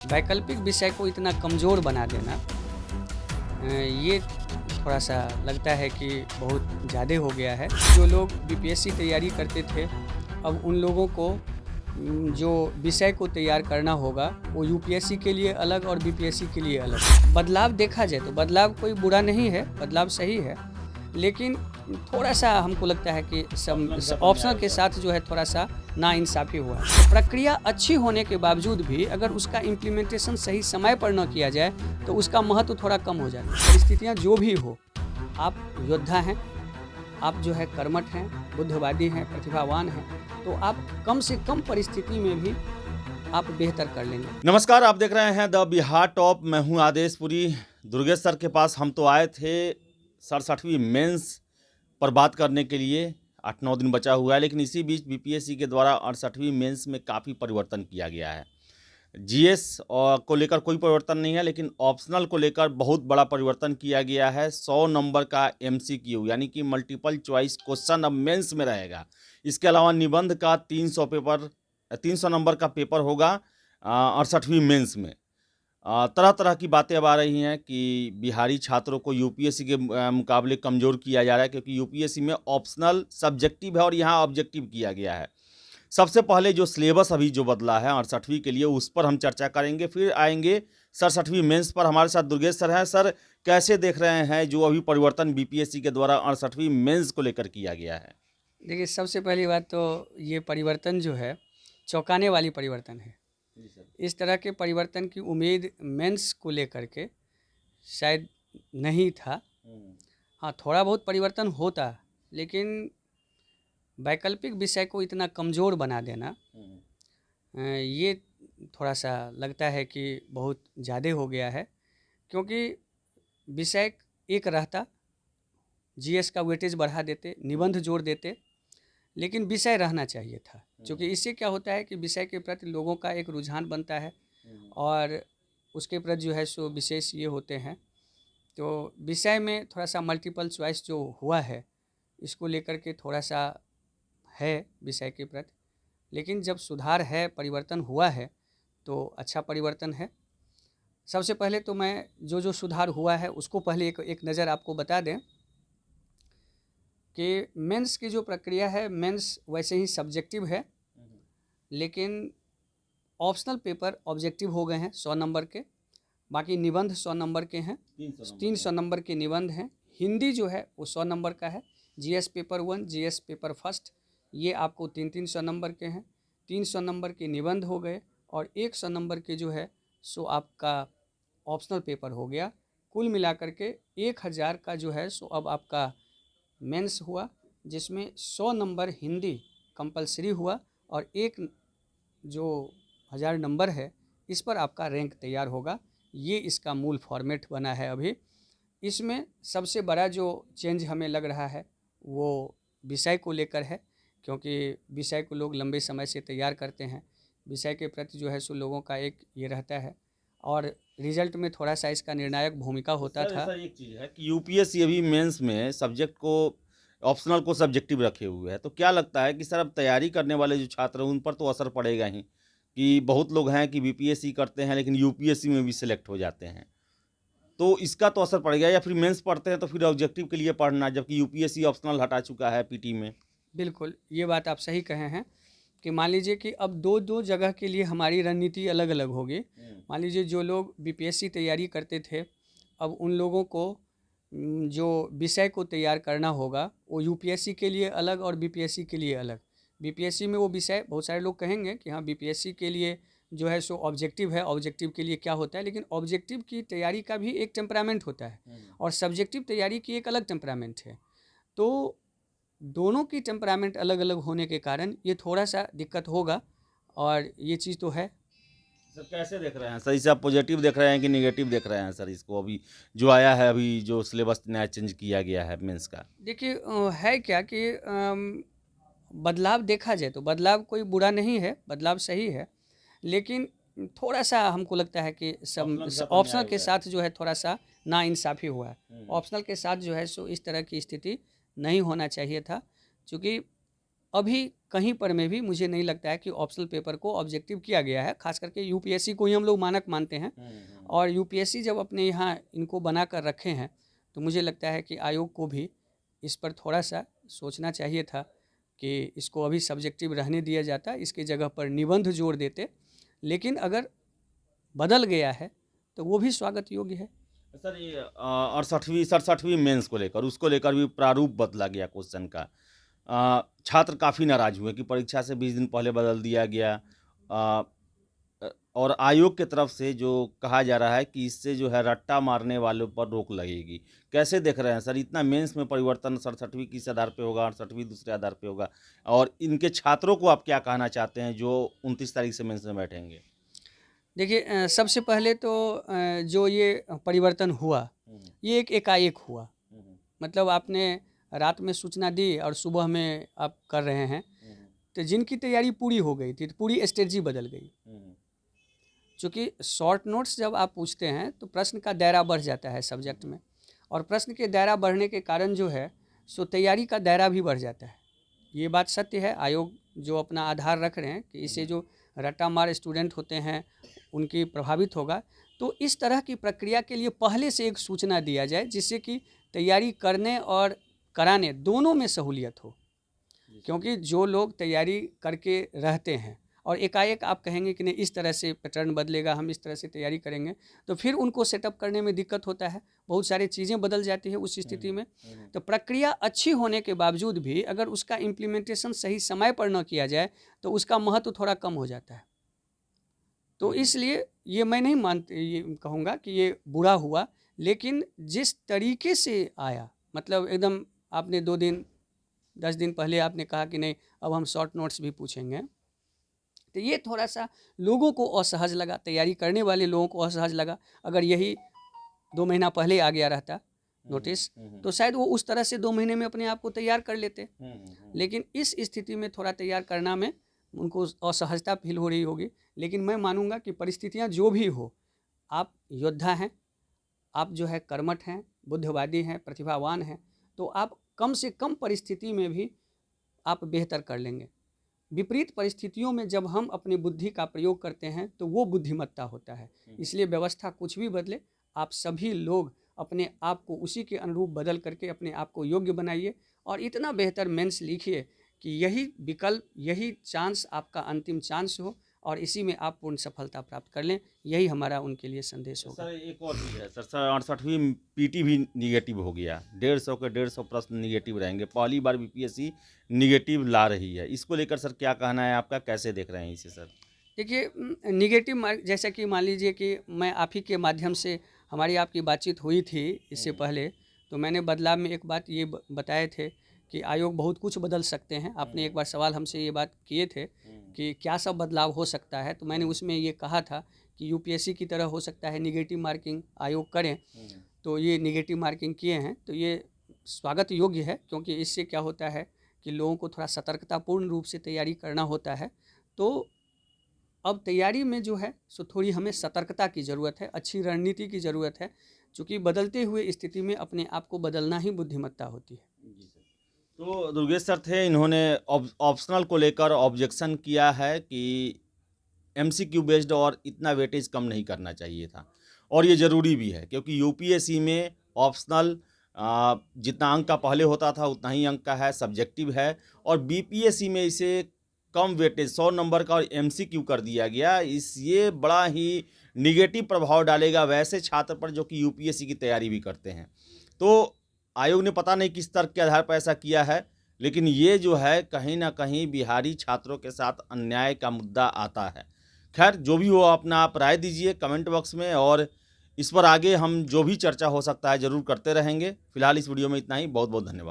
वैकल्पिक विषय को इतना कमज़ोर बना देना ये थोड़ा सा लगता है कि बहुत ज़्यादा हो गया है। जो लोग बीपीएससी तैयारी करते थे, अब उन लोगों को जो विषय को तैयार करना होगा वो यूपीएससी के लिए अलग और बीपीएससी के लिए अलग। बदलाव देखा जाए तो बदलाव कोई बुरा नहीं है, बदलाव सही है, लेकिन थोड़ा सा हमको लगता है कि सब ऑप्शनल के साथ जो है थोड़ा सा नाइंसाफ़ी हुआ है। तो प्रक्रिया अच्छी होने के बावजूद भी अगर उसका इम्प्लीमेंटेशन सही समय पर न किया जाए तो उसका महत्व थोड़ा कम हो जाता है। परिस्थितियाँ जो भी हो, आप योद्धा हैं, आप जो है कर्मठ हैं, बुद्धिवादी हैं, प्रतिभावान हैं, तो आप कम से कम परिस्थिति में भी आप बेहतर कर लेंगे। नमस्कार, आप देख रहे हैं द बिहार टॉप। मैं हूं आदेशपुरी। दुर्गेश सर के पास हम तो आए थे 67वीं मेंस पर बात करने के लिए। 8-9 दिन बचा हुआ है, लेकिन इसी बीच बीपीएससी के द्वारा 68वीं मेंस में काफ़ी परिवर्तन किया गया है। जीएस को लेकर कोई परिवर्तन नहीं है, लेकिन ऑप्शनल को लेकर बहुत बड़ा परिवर्तन किया गया है। 100 नंबर का एमसीक्यू यानी कि मल्टीपल चॉइस क्वेश्चन अब मेंस में रहेगा। इसके अलावा निबंध का 300 नंबर का पेपर होगा 68वीं मेंस में। तरह तरह की बातें अब आ रही हैं कि बिहारी छात्रों को यूपीएससी के मुकाबले कमज़ोर किया जा रहा है, क्योंकि यूपीएससी में ऑप्शनल सब्जेक्टिव है और यहाँ ऑब्जेक्टिव किया गया है। सबसे पहले जो सिलेबस अभी जो बदला है 68वीं के लिए, उस पर हम चर्चा करेंगे। फिर आएंगे 67वीं मेंस पर। हमारे साथ दुर्गेश सर हैं। सर, कैसे देख रहे हैं जो अभी परिवर्तन बीपीएससी के द्वारा 68वीं मेंस को लेकर किया गया है? देखिए, सबसे पहली बात तो ये परिवर्तन जो है चौंकाने वाली परिवर्तन है। इस तरह के परिवर्तन की उम्मीद मेंस को लेकर के शायद नहीं था। हाँ, थोड़ा बहुत परिवर्तन होता, लेकिन वैकल्पिक विषय को इतना कमज़ोर बना देना ये थोड़ा सा लगता है कि बहुत ज़्यादा हो गया है। क्योंकि विषय एक रहता, जीएस का वेटेज बढ़ा देते, निबंध जोड़ देते, लेकिन विषय रहना चाहिए था। क्योंकि इससे क्या होता है कि विषय के प्रति लोगों का एक रुझान बनता है और उसके प्रति जो है सो विशेष ये होते हैं। तो विषय में थोड़ा सा मल्टीपल चॉइस जो हुआ है, इसको लेकर के थोड़ा सा है विषय के प्रति, लेकिन जब सुधार है, परिवर्तन हुआ है, तो अच्छा परिवर्तन है। सबसे पहले तो मैं जो सुधार हुआ है उसको पहले एक नज़र आपको बता दें कि मेंस की जो प्रक्रिया है, मेंस वैसे ही सब्जेक्टिव है, लेकिन ऑप्शनल पेपर ऑब्जेक्टिव हो गए हैं 100 नंबर के। बाकी निबंध 100 नंबर के हैं, 300 नंबर के निबंध हैं। हिंदी जो है वो 100 नंबर का है। GS paper 1, GS paper first, ये आपको 300 नंबर के हैं। 300 नंबर के निबंध हो गए और 100 नंबर के जो है सो आपका ऑप्शनल पेपर हो गया। कुल मिलाकर के 1000 का जो है सो अब आपका मेंस हुआ, जिसमें 100 नंबर हिंदी कंपलसरी हुआ और एक जो 1000 नंबर है इस पर आपका रैंक तैयार होगा। ये इसका मूल फॉर्मेट बना है। अभी इसमें सबसे बड़ा जो चेंज हमें लग रहा है वो विषय को लेकर है, क्योंकि विषय को लोग लंबे समय से तैयार करते हैं। विषय के प्रति जो है सो लोगों का एक ये रहता है और रिजल्ट में थोड़ा सा इसका निर्णायक भूमिका होता था। सर, एक चीज़ है कि यूपीएससी अभी मेंस में सब्जेक्ट को ऑप्शनल को सब्जेक्टिव रखे हुए है, तो क्या लगता है कि सर अब तैयारी करने वाले जो छात्र हैं उन पर तो असर पड़ेगा ही, कि बहुत लोग हैं कि बीपीएससी करते हैं लेकिन यूपीएससी में भी सिलेक्ट हो जाते हैं, तो इसका तो असर पड़ेगा। या फिर मेंस पढ़ते हैं तो फिर ऑब्जेक्टिव के लिए पढ़ना, जबकि यूपीएससी ऑप्शनल हटा चुका है पीटी में। बिल्कुल, ये बात आप सही कहे हैं कि मान लीजिए कि अब दो जगह के लिए हमारी रणनीति अलग अलग होगी। मान लीजिए जो लोग बीपीएससी तैयारी करते थे, अब उन लोगों को जो विषय को तैयार करना होगा वो यूपीएससी के लिए अलग और बीपीएससी के लिए अलग। बीपीएससी में वो विषय, बहुत सारे लोग कहेंगे कि हाँ बीपीएससी के लिए जो है सो ऑब्जेक्टिव है, ऑब्जेक्टिव के लिए क्या होता है, लेकिन ऑब्जेक्टिव की तैयारी का भी एक टेम्परामेंट होता है और सब्जेक्टिव तैयारी की एक अलग टेम्परामेंट है। तो दोनों की टेम्परामेंट अलग अलग होने के कारण ये थोड़ा सा दिक्कत होगा और ये चीज़ तो है। सर, कैसे देख रहे हैं सर इसे? आप पॉजिटिव देख रहे हैं कि नेगेटिव देख रहे हैं सर इसको? अभी जो आया है, अभी जो सिलेबस नया चेंज किया गया है मेंस का। देखिए, है क्या कि बदलाव देखा जाए तो बदलाव कोई बुरा नहीं है, बदलाव सही है, लेकिन थोड़ा सा हमको लगता है कि सब ऑप्शनल के साथ जो है थोड़ा सा नाइंसाफ़ी हुआ है। ऑप्शनल के साथ जो है सो इस तरह की स्थिति नहीं होना चाहिए था, क्योंकि अभी कहीं पर में भी मुझे नहीं लगता है कि ऑप्शनल पेपर को ऑब्जेक्टिव किया गया है, खास करके यूपीएससी को ही हम लोग मानक मानते हैं। और यूपीएससी जब अपने यहाँ इनको बना कर रखे हैं तो मुझे लगता है कि आयोग को भी इस पर थोड़ा सा सोचना चाहिए था कि इसको अभी सब्जेक्टिव रहने दिया जाता, इसकी जगह पर निबंध जोड़ देते। लेकिन अगर बदल गया है तो वो भी स्वागत योग्य है। सर ये 68वीं मेंस को लेकर, उसको लेकर भी प्रारूप बदला गया क्वेश्चन का। छात्र काफ़ी नाराज हुए कि परीक्षा से 20 दिन पहले बदल दिया गया। और आयोग की तरफ से जो कहा जा रहा है कि इससे जो है रट्टा मारने वालों पर रोक लगेगी। कैसे देख रहे हैं सर, इतना मेंस में परिवर्तन 67वीं किस आधार पे होगा, 68वीं दूसरे आधार पे होगा, और इनके छात्रों को आप क्या कहना चाहते हैं जो 29 तारीख से मेंस में बैठेंगे? देखिए, सबसे पहले तो जो ये परिवर्तन हुआ ये एक एकाएक हुआ। मतलब आपने रात में सूचना दी और सुबह में आप कर रहे हैं, तो जिनकी तैयारी पूरी हो गई थी तो पूरी स्ट्रेटजी बदल गई। चूँकि शॉर्ट नोट्स जब आप पूछते हैं तो प्रश्न का दायरा बढ़ जाता है सब्जेक्ट में, और प्रश्न के दायरा बढ़ने के कारण जो है सो तैयारी का दायरा भी बढ़ जाता है। ये बात सत्य है। आयोग जो अपना आधार रख रहे हैं कि इससे जो रट्टा मार स्टूडेंट होते हैं उनकी प्रभावित होगा, तो इस तरह की प्रक्रिया के लिए पहले से एक सूचना दिया जाए जिससे कि तैयारी करने और कराने दोनों में सहूलियत हो। क्योंकि जो लोग तैयारी करके रहते हैं और एकाएक आप कहेंगे कि नहीं इस तरह से पैटर्न बदलेगा, हम इस तरह से तैयारी करेंगे, तो फिर उनको सेटअप करने में दिक्कत होता है, बहुत सारी चीज़ें बदल जाती है उस स्थिति में। तो प्रक्रिया अच्छी होने के बावजूद भी अगर उसका इम्प्लीमेंटेशन सही समय पर न किया जाए तो उसका महत्व थोड़ा कम हो जाता है। तो इसलिए ये मैं नहीं ये कहूँगा कि ये बुरा हुआ, लेकिन जिस तरीके से आया, मतलब एकदम आपने 2 दिन 10 दिन पहले आपने कहा कि नहीं अब हम शॉर्ट नोट्स भी पूछेंगे, तो ये थोड़ा सा लोगों को असहज लगा, तैयारी करने वाले लोगों को असहज लगा। अगर यही 2 महीना पहले आ गया रहता नोटिस तो शायद वो उस तरह से 2 महीने में अपने आप को तैयार कर लेते। लेकिन इस स्थिति में थोड़ा तैयार करना में उनको असहजता फील हो रही होगी। लेकिन मैं मानूंगा कि परिस्थितियां जो भी हो, आप योद्धा हैं, आप जो है कर्मठ हैं, बुद्धिवादी हैं, प्रतिभावान हैं, तो आप कम से कम परिस्थिति में भी आप बेहतर कर लेंगे। विपरीत परिस्थितियों में जब हम अपनी बुद्धि का प्रयोग करते हैं तो वो बुद्धिमत्ता होता है। इसलिए व्यवस्था कुछ भी बदले, आप सभी लोग अपने आप को उसी के अनुरूप बदल करके अपने आप को योग्य बनाइए और इतना बेहतर मेंस लिखिए कि यही विकल्प, यही चांस आपका अंतिम चांस हो और इसी में आप पूर्ण सफलता प्राप्त कर लें। यही हमारा उनके लिए संदेश होगा। सर एक और चीज़ है सर, 68वीं पीटी भी निगेटिव हो गया, 150 के 150 प्रश्न निगेटिव रहेंगे। पहली बार बीपीएससी निगेटिव ला रही है, इसको लेकर सर क्या कहना है आपका, कैसे देख रहे हैं इसे सर? देखिए, निगेटिव मार्क, जैसा कि मान लीजिए कि मैं आप ही के माध्यम से हमारी आपकी बातचीत हुई थी इससे पहले, तो मैंने बदलाव में एक बात ये बताए थे कि आयोग बहुत कुछ बदल सकते हैं। आपने एक बार सवाल हमसे ये बात किए थे कि क्या सब बदलाव हो सकता है, तो मैंने उसमें ये कहा था कि यूपीएससी की तरह हो सकता है निगेटिव मार्किंग आयोग करें। तो ये निगेटिव मार्किंग किए हैं तो ये स्वागत योग्य है, क्योंकि इससे क्या होता है कि लोगों को थोड़ा सतर्कतापूर्ण रूप से तैयारी करना होता है। तो अब तैयारी में जो है सो थोड़ी हमें सतर्कता की ज़रूरत है, अच्छी रणनीति की ज़रूरत है, क्योंकि बदलते हुए स्थिति में अपने आप को बदलना ही बुद्धिमत्ता होती है। तो दुर्गेश सर थे, इन्होंने ऑप्शनल को लेकर ऑब्जेक्शन किया है कि एमसीक्यू बेस्ड और इतना वेटेज कम नहीं करना चाहिए था, और ये ज़रूरी भी है क्योंकि यूपीएससी में ऑप्शनल जितना अंक का पहले होता था उतना ही अंक का है, सब्जेक्टिव है, और बीपीएससी में इसे कम वेटेज 100 नंबर का और एमसीक्यू कर दिया गया। ये बड़ा ही निगेटिव प्रभाव डालेगा वैसे छात्र पर जो कि यूपीएससी की तैयारी भी करते हैं। तो आयोग ने पता नहीं किस तर्क के आधार पर ऐसा किया है, लेकिन ये जो है कहीं ना कहीं बिहारी छात्रों के साथ अन्याय का मुद्दा आता है। खैर जो भी हो, अपना आप राय दीजिए कमेंट बॉक्स में, और इस पर आगे हम जो भी चर्चा हो सकता है ज़रूर करते रहेंगे। फिलहाल इस वीडियो में इतना ही। बहुत बहुत धन्यवाद।